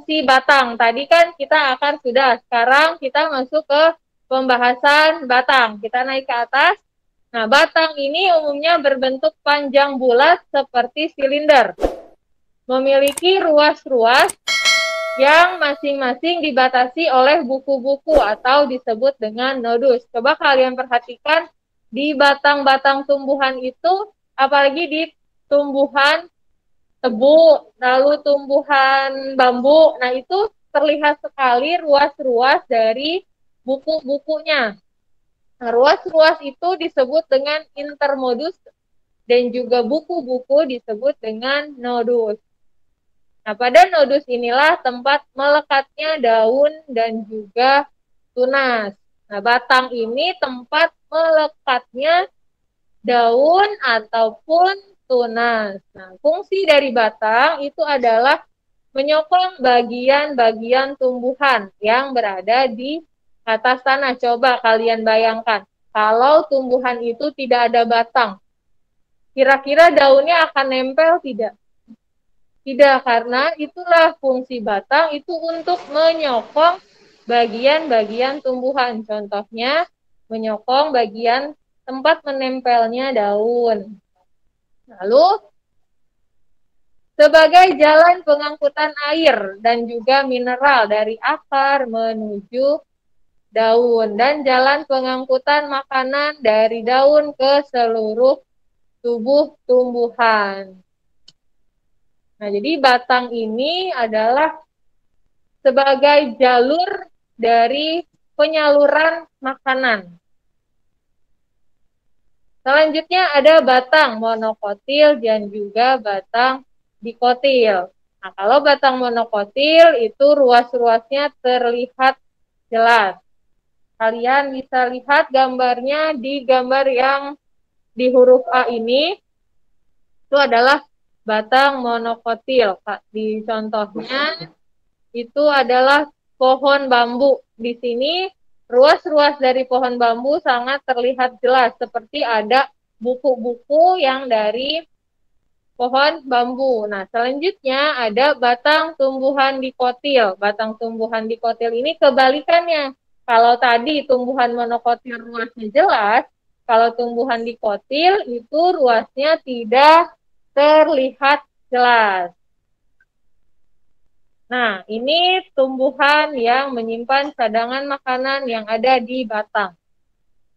fungsi batang. Tadi kan kita akar sudah, sekarang kita masuk ke pembahasan batang. Kita naik ke atas. Nah, batang ini umumnya berbentuk panjang bulat seperti silinder. Memiliki ruas-ruas yang masing-masing dibatasi oleh buku-buku atau disebut dengan nodus. Coba kalian perhatikan di batang-batang tumbuhan itu, apalagi di tumbuhan tebu, lalu tumbuhan bambu. Nah, itu terlihat sekali ruas-ruas dari buku-bukunya. Nah, ruas-ruas itu disebut dengan intermodus dan juga buku-buku disebut dengan nodus. Nah, pada nodus inilah tempat melekatnya daun dan juga tunas. Nah, batang ini tempat melekatnya daun ataupun tunas. Nah, fungsi dari batang itu adalah menyokong bagian-bagian tumbuhan yang berada di atas tanah. Coba kalian bayangkan, kalau tumbuhan itu tidak ada batang, kira-kira daunnya akan nempel tidak? Tidak, karena itulah fungsi batang itu untuk menyokong bagian-bagian tumbuhan. Contohnya, menyokong bagian tempat menempelnya daun. Lalu, sebagai jalan pengangkutan air dan juga mineral dari akar menuju daun, dan jalan pengangkutan makanan dari daun ke seluruh tubuh tumbuhan. Nah, jadi batang ini adalah sebagai jalur dari penyaluran makanan. Selanjutnya ada batang monokotil dan juga batang dikotil. Nah, kalau batang monokotil itu ruas-ruasnya terlihat jelas. Kalian bisa lihat gambarnya di gambar yang di huruf A ini. Itu adalah batang monokotil. Di contohnya itu adalah pohon bambu. Di sini ruas-ruas dari pohon bambu sangat terlihat jelas, seperti ada buku-buku yang dari pohon bambu. Nah, selanjutnya ada batang tumbuhan dikotil. Batang tumbuhan dikotil ini kebalikannya. Kalau tadi tumbuhan monokotil ruasnya jelas, kalau tumbuhan dikotil itu ruasnya tidak terlihat jelas. Nah, ini tumbuhan yang menyimpan cadangan makanan yang ada di batang.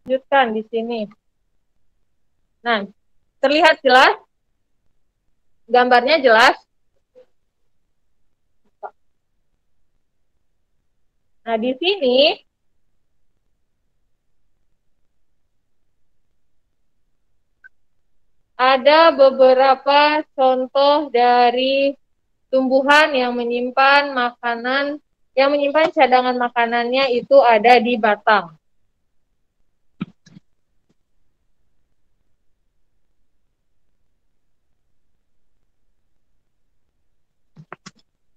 Lanjutkan di sini. Nah, terlihat jelas? Gambarnya jelas? Nah, di sini ada beberapa contoh dari tumbuhan yang menyimpan makanan, yang menyimpan cadangan makanannya itu ada di batang.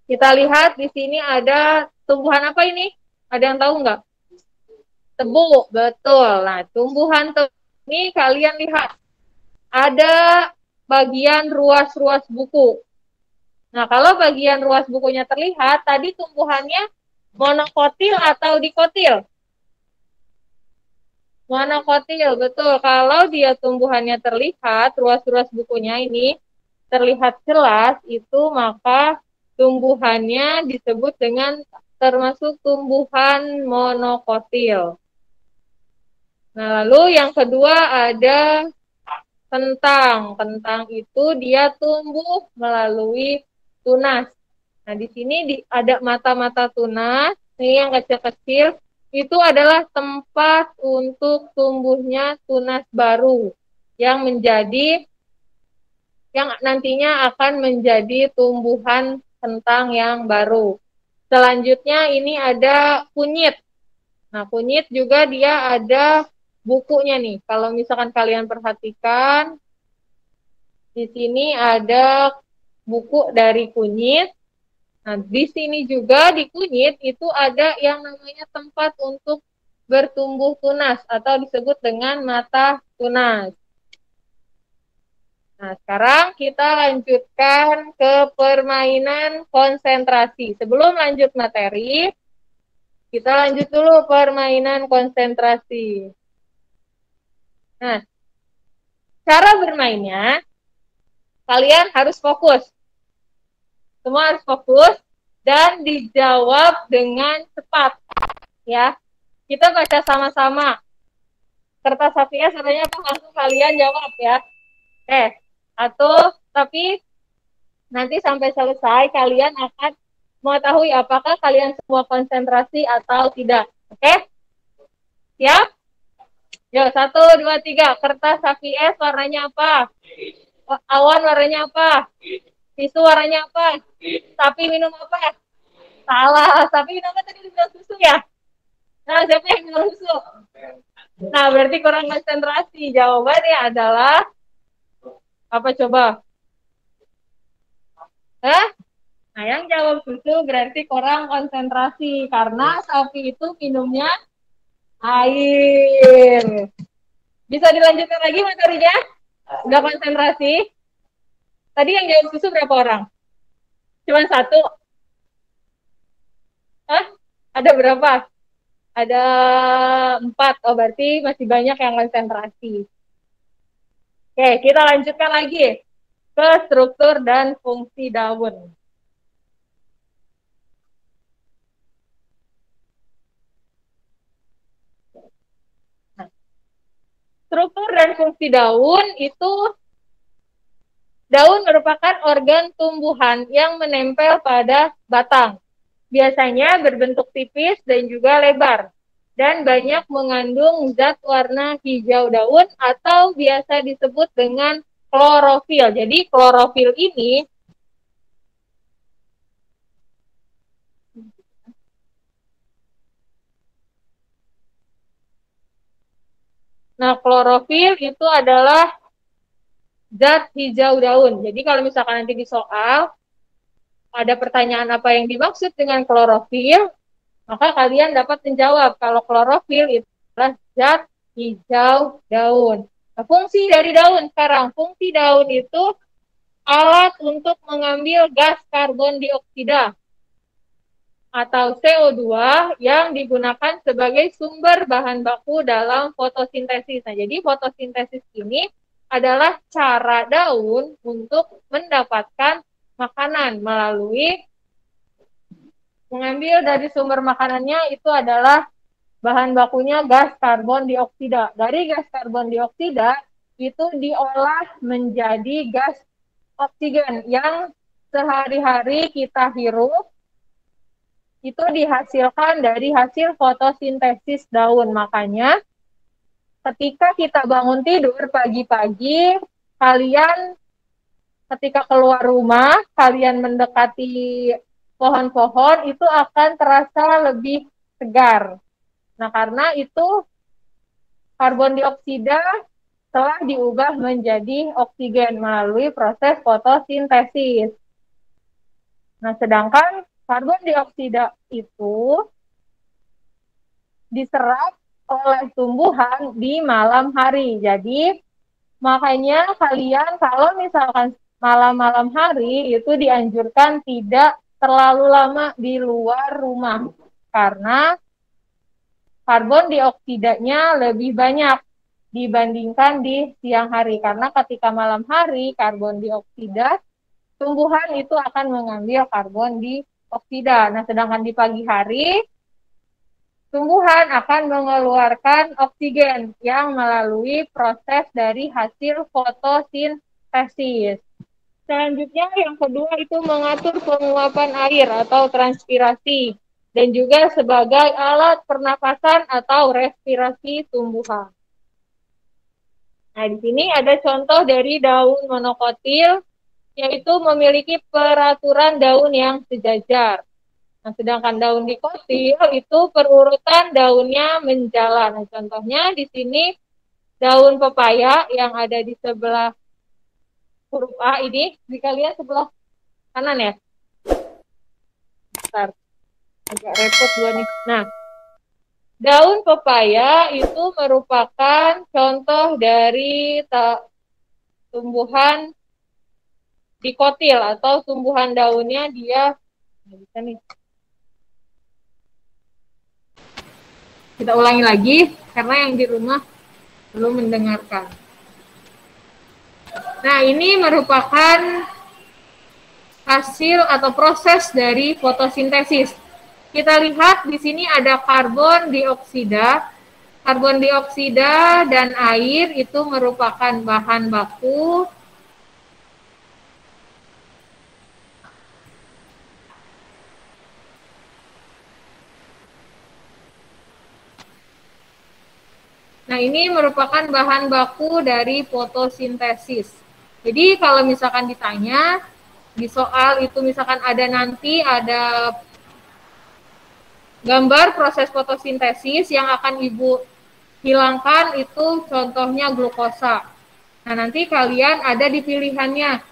Kita lihat di sini ada tumbuhan apa ini? Ada yang tahu nggak? Tebu, betul. Nah, tumbuhan tebu ini kalian lihat. Ada bagian ruas-ruas buku. Nah, kalau bagian ruas bukunya terlihat, tadi tumbuhannya monokotil atau dikotil? Monokotil, betul. Kalau dia tumbuhannya terlihat, ruas-ruas bukunya ini terlihat jelas, itu maka tumbuhannya disebut dengan termasuk tumbuhan monokotil. Nah, lalu yang kedua ada kentang. Kentang itu dia tumbuh melalui tunas. Nah, di sini ada mata-mata tunas, ini yang kecil-kecil, itu adalah tempat untuk tumbuhnya tunas baru yang nantinya akan menjadi tumbuhan kentang yang baru. Selanjutnya ini ada kunyit. Nah, kunyit juga dia ada bukunya nih. Kalau misalkan kalian perhatikan, di sini ada buku dari kunyit. Nah, di sini juga di kunyit itu ada yang namanya tempat untuk bertumbuh tunas atau disebut dengan mata tunas. Nah, sekarang kita lanjutkan ke permainan konsentrasi. Sebelum lanjut materi, kita lanjut dulu permainan konsentrasi. Nah, cara bermainnya, kalian harus fokus. Semua harus fokus dan dijawab dengan cepat. Ya, kita baca sama-sama. Kertas HVS katanya apa? Langsung kalian jawab ya. Tapi nanti sampai selesai kalian akan mengetahui apakah kalian semua konsentrasi atau tidak. Oke? Siap? Yuk, 1, 2, 3. Kertas HVS warnanya apa? Awan warnanya apa? Tisu warnanya apa? Sapi minum apa? Salah. Sapi minum apa tadi? Minum susu ya? Nah, siapa yang minum susu? Nah, berarti kurang konsentrasi. Jawabannya adalah apa coba? Nah, yang jawab susu berarti kurang konsentrasi karena sapi itu minumnya air. Bisa dilanjutkan lagi materinya? Udah konsentrasi? Tadi yang jawab susu berapa orang? Cuma 1? Ada berapa? Ada 4. Oh, berarti masih banyak yang konsentrasi. Oke, kita lanjutkan lagi ke struktur dan fungsi daun. Nah, struktur dan fungsi daun itu, daun merupakan organ tumbuhan yang menempel pada batang. Biasanya berbentuk tipis dan juga lebar, dan banyak mengandung zat warna hijau daun atau biasa disebut dengan klorofil. Jadi klorofil ini klorofil itu adalah zat hijau daun. Jadi kalau misalkan nanti di soal ada pertanyaan apa yang dimaksud dengan klorofil, maka kalian dapat menjawab kalau klorofil itu adalah zat hijau daun. Nah, fungsi dari daun sekarang, fungsi daun itu alat untuk mengambil gas karbon dioksida atau CO2 yang digunakan sebagai sumber bahan baku dalam fotosintesis. Nah, jadi fotosintesis ini adalah cara daun untuk mendapatkan makanan melalui mengambil dari sumber makanannya itu adalah bahan bakunya gas karbon dioksida. Dari gas karbon dioksida itu diolah menjadi gas oksigen yang sehari-hari kita hirup, itu dihasilkan dari hasil fotosintesis daun. Makanya ketika kita bangun tidur pagi-pagi, kalian ketika keluar rumah, kalian mendekati pohon-pohon, itu akan terasa lebih segar. Nah, karena itu karbon dioksida telah diubah menjadi oksigen melalui proses fotosintesis. Nah, sedangkan karbon dioksida itu diserap oleh tumbuhan di malam hari. Jadi, makanya kalian kalau misalkan malam-malam hari itu dianjurkan tidak terlalu lama di luar rumah. Karena karbon dioksidanya lebih banyak dibandingkan di siang hari. Karena ketika malam hari, karbon dioksida, tumbuhan itu akan mengambil karbon dioksida. Nah, sedangkan di pagi hari, tumbuhan akan mengeluarkan oksigen yang melalui proses dari hasil fotosintesis. Selanjutnya, yang kedua itu mengatur penguapan air atau transpirasi, dan juga sebagai alat pernapasan atau respirasi tumbuhan. Nah, di sini ada contoh dari daun monokotil, yaitu memiliki peraturan daun yang sejajar. Nah, sedangkan daun dikotil itu perurutan daunnya menjalar. Nah, contohnya di sini daun pepaya yang ada di sebelah huruf A ini, jika lihat sebelah kanan ya. Bentar, agak repot gua nih. Nah, daun pepaya itu merupakan contoh dari tumbuhan dikotil atau tumbuhan daunnya dia bisa nih. Kita ulangi lagi karena yang di rumah belum mendengarkan. Nah, ini merupakan hasil atau proses dari fotosintesis. Kita lihat di sini ada karbon dioksida. Karbon dioksida dan air itu merupakan bahan baku Nah, ini merupakan bahan baku dari fotosintesis. Jadi, kalau misalkan ditanya, di soal itu misalkan ada gambar proses fotosintesis yang akan Ibu hilangkan itu contohnya glukosa. Nah, nanti kalian ada di pilihannya.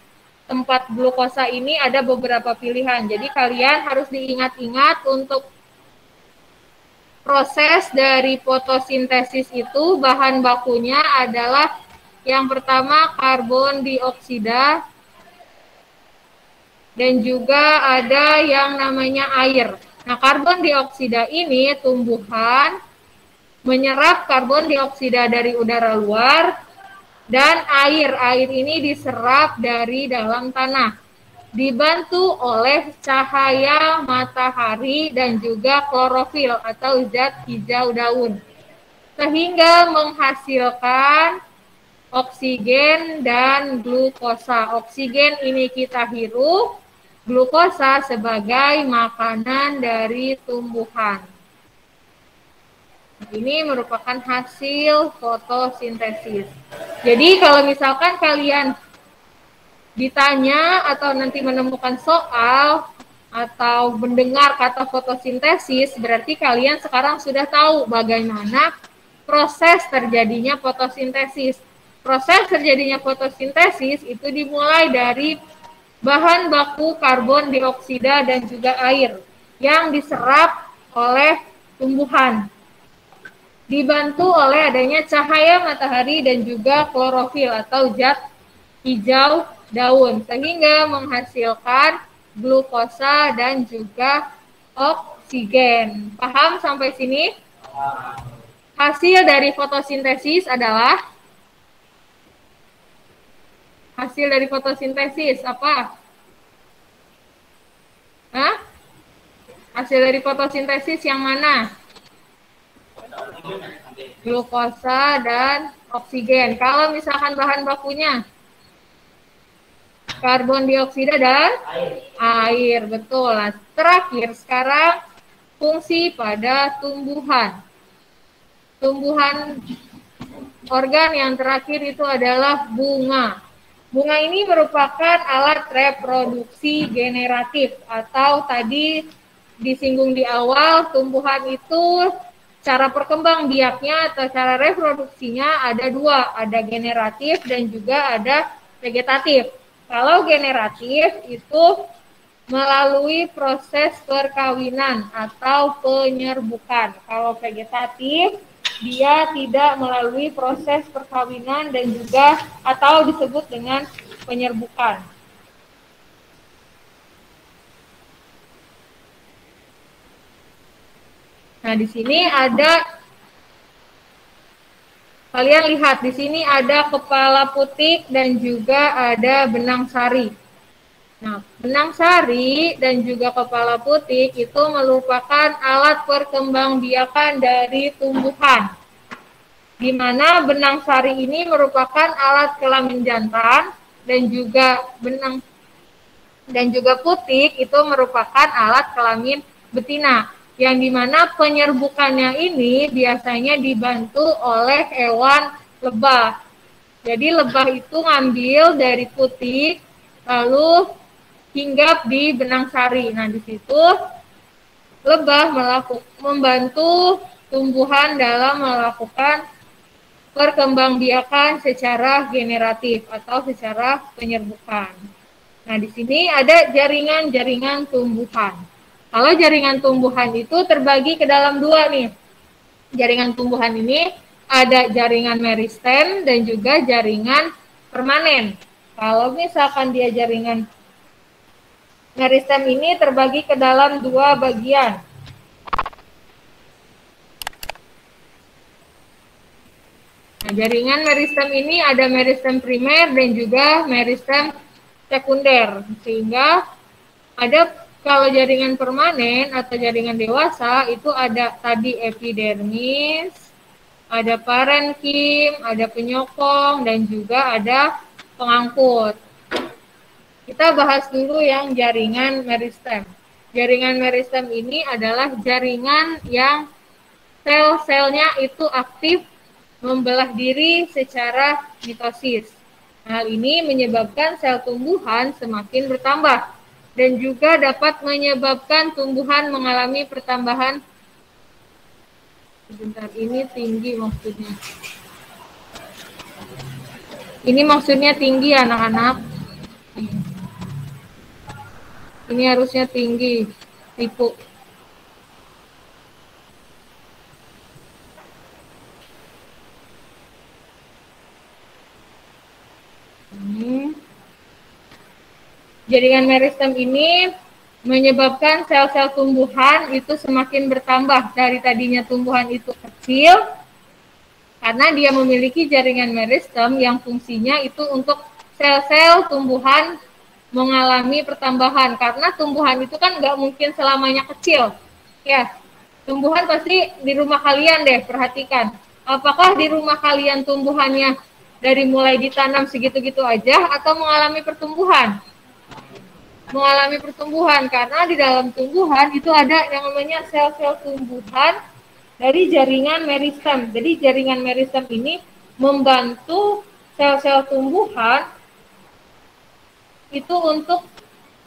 Tempat glukosa ini ada beberapa pilihan. Jadi, kalian harus diingat-ingat untuk proses dari fotosintesis itu bahan bakunya adalah yang pertama karbon dioksida dan juga ada yang namanya air. Nah, karbon dioksida ini tumbuhan menyerap karbon dioksida dari udara luar dan air ini diserap dari dalam tanah. Dibantu oleh cahaya matahari dan juga klorofil atau zat hijau daun, sehingga menghasilkan oksigen dan glukosa. Oksigen ini kita hirup, glukosa sebagai makanan dari tumbuhan. Ini merupakan hasil fotosintesis. Jadi kalau misalkan kalian ditanya atau nanti menemukan soal atau mendengar kata fotosintesis, berarti kalian sekarang sudah tahu bagaimana proses terjadinya fotosintesis. Proses terjadinya fotosintesis itu dimulai dari bahan baku karbon dioksida dan juga air yang diserap oleh tumbuhan. Dibantu oleh adanya cahaya matahari dan juga klorofil atau zat hijau daun, sehingga menghasilkan glukosa dan juga oksigen. Paham sampai sini? Hasil dari fotosintesis adalah apa? Hah? Hasil dari fotosintesis yang mana? Glukosa dan oksigen. Kalau misalkan bahan bakunya karbon dioksida dan air, betul. Nah, terakhir sekarang fungsi pada tumbuhan. Tumbuhan organ yang terakhir itu adalah bunga. Bunga ini merupakan alat reproduksi generatif atau tadi disinggung di awal, tumbuhan itu cara perkembang biaknya atau cara reproduksinya ada dua, ada generatif dan juga ada vegetatif. Kalau generatif itu melalui proses perkawinan atau penyerbukan. Kalau vegetatif dia tidak melalui proses perkawinan dan juga atau disebut dengan penyerbukan. Nah, di sini kalian lihat di sini ada kepala putik dan juga ada benang sari. Nah, benang sari dan juga kepala putik itu merupakan alat perkembangbiakan dari tumbuhan. Di mana benang sari ini merupakan alat kelamin jantan dan juga putik itu merupakan alat kelamin betina. Yang dimana penyerbukannya ini biasanya dibantu oleh hewan lebah. Jadi lebah itu ngambil dari putik lalu hinggap di benang sari. Nah, di situ lebah membantu tumbuhan dalam melakukan perkembangbiakan secara generatif atau secara penyerbukan. Nah, di sini ada jaringan-jaringan tumbuhan. Kalau jaringan tumbuhan itu terbagi ke dalam dua nih. Jaringan tumbuhan ini ada jaringan meristem dan juga jaringan permanen. Kalau misalkan dia jaringan meristem ini terbagi ke dalam dua bagian. Nah, jaringan meristem ini ada meristem primer dan juga meristem sekunder. Sehingga ada kalau jaringan permanen atau jaringan dewasa itu ada tadi epidermis, ada parenkim, ada penyokong, dan juga ada pengangkut. Kita bahas dulu yang jaringan meristem. Jaringan meristem ini adalah jaringan yang sel-selnya itu aktif membelah diri secara mitosis. Hal ini menyebabkan sel tumbuhan semakin bertambah dan juga dapat menyebabkan tumbuhan mengalami pertambahan. Sebentar, ini tinggi maksudnya. Ini maksudnya tinggi anak-anak. Ini harusnya tinggi, tipu. Jaringan meristem ini menyebabkan sel-sel tumbuhan itu semakin bertambah. Dari tadinya tumbuhan itu kecil, karena dia memiliki jaringan meristem yang fungsinya itu untuk sel-sel tumbuhan mengalami pertambahan. Karena tumbuhan itu kan nggak mungkin selamanya kecil. Ya, tumbuhan pasti di rumah kalian deh, perhatikan. Apakah di rumah kalian tumbuhannya dari mulai ditanam segitu-gitu aja atau mengalami pertumbuhan? Mengalami pertumbuhan, karena di dalam tumbuhan itu ada yang namanya sel-sel tumbuhan dari jaringan meristem. Jadi jaringan meristem ini membantu sel-sel tumbuhan itu untuk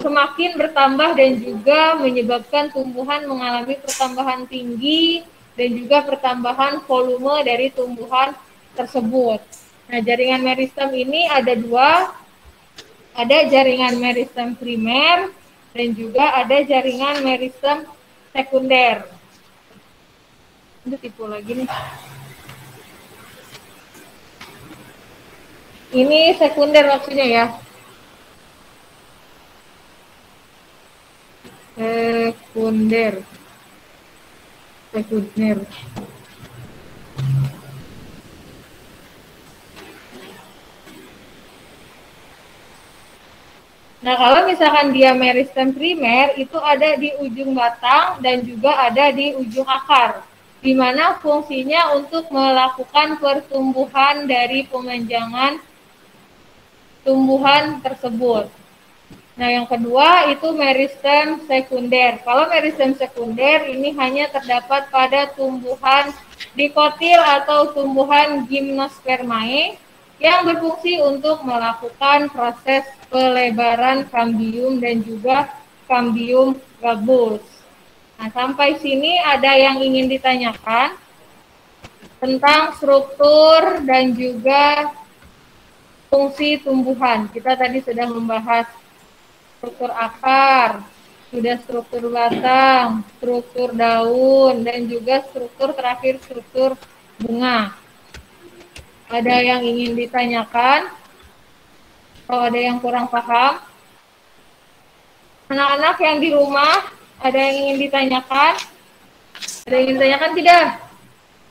semakin bertambah dan juga menyebabkan tumbuhan mengalami pertambahan tinggi dan juga pertambahan volume dari tumbuhan tersebut. Nah, jaringan meristem ini ada dua. Ada jaringan meristem primer dan juga ada jaringan meristem sekunder. Ini tipu lagi nih. Ini sekunder maksudnya ya. Sekunder. Nah, kalau misalkan dia meristem primer, itu ada di ujung batang dan juga ada di ujung akar, di mana fungsinya untuk melakukan pertumbuhan dari pemanjangan tumbuhan tersebut. Nah, yang kedua itu meristem sekunder. Kalau meristem sekunder ini hanya terdapat pada tumbuhan dikotil atau tumbuhan gimnospermae yang berfungsi untuk melakukan proses pelebaran kambium dan juga kambium gabus. Nah, sampai sini ada yang ingin ditanyakan tentang struktur dan juga fungsi tumbuhan. Kita tadi sudah membahas struktur akar, sudah struktur batang, struktur daun, dan juga struktur terakhir struktur bunga. Ada yang ingin ditanyakan? Kalau ada yang kurang paham? Anak-anak yang di rumah, ada yang ingin ditanyakan? Ada yang ingin ditanyakan tidak?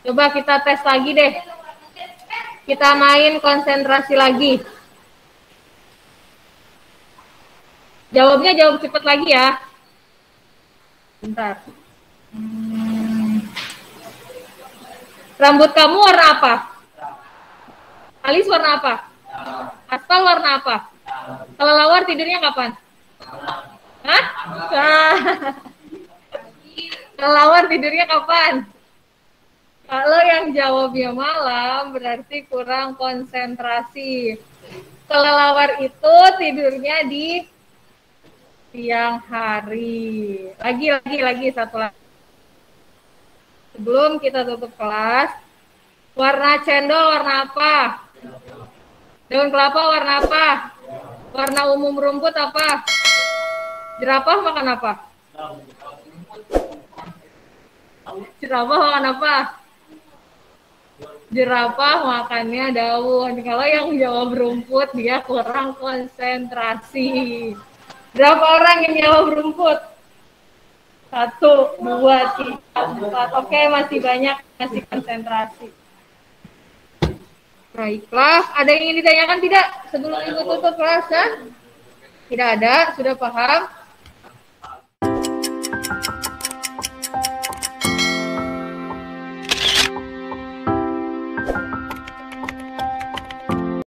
Coba kita tes lagi deh. Kita main konsentrasi lagi. Jawabnya jawab cepat lagi ya. Bentar. Rambut kamu warna apa? Alis warna apa? Aspal warna apa? Kelelawar tidurnya kapan? Hah? Kelelawar tidurnya kapan? Kalau yang jawabnya malam berarti kurang konsentrasi. Kelelawar itu tidurnya di siang hari. Lagi satu lagi. Sebelum kita tutup kelas, warna cendol warna apa? Daun kelapa warna apa? Warna umum rumput apa? Jerapah makan apa? Jerapah makan apa? Jerapah makannya daun. Kalau yang jawab rumput, dia kurang konsentrasi. Berapa orang yang jawab rumput? 1, 2, 3, 4. Oke, masih banyak, masih konsentrasi. Baiklah, ada yang ingin ditanyakan tidak sebelum Ibu tutup kelas ya? Tidak ada, sudah paham?